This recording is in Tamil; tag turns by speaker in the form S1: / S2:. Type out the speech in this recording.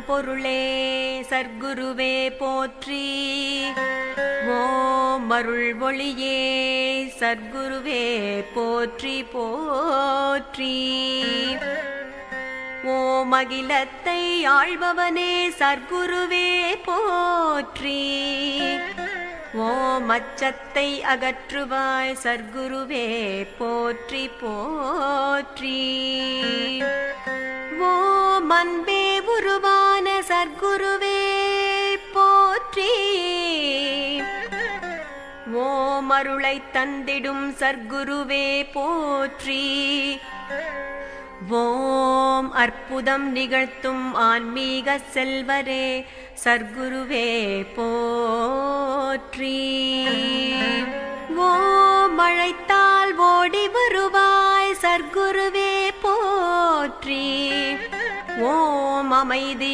S1: பொருளே சர்க்குருவே போற்றி. ஓம் அருள் ஒளியே சர்க்குருவே போற்றி போற்றி. ஓம் அகிலத்தை ஆள்பவனே சர்க்குருவே போற்றி. ஓம் அச்சத்தை அகற்றுவாய் சர்க்குருவே போற்றி போற்றி. ஓம் அன்பே உருவான சர்க்குருவே போற்றி. ஓம் அருளை தந்திடும் சர்க்குருவே போற்றி. ஓம் அற்புதம் நிகழ்த்தும் ஆன்மீக செல்வரே சர்க்குருவே போற்றி. ஓம் அழைத்தால் ஓடி வருவாய் சர்க்குருவே போற்றி. ஓம் அமைதி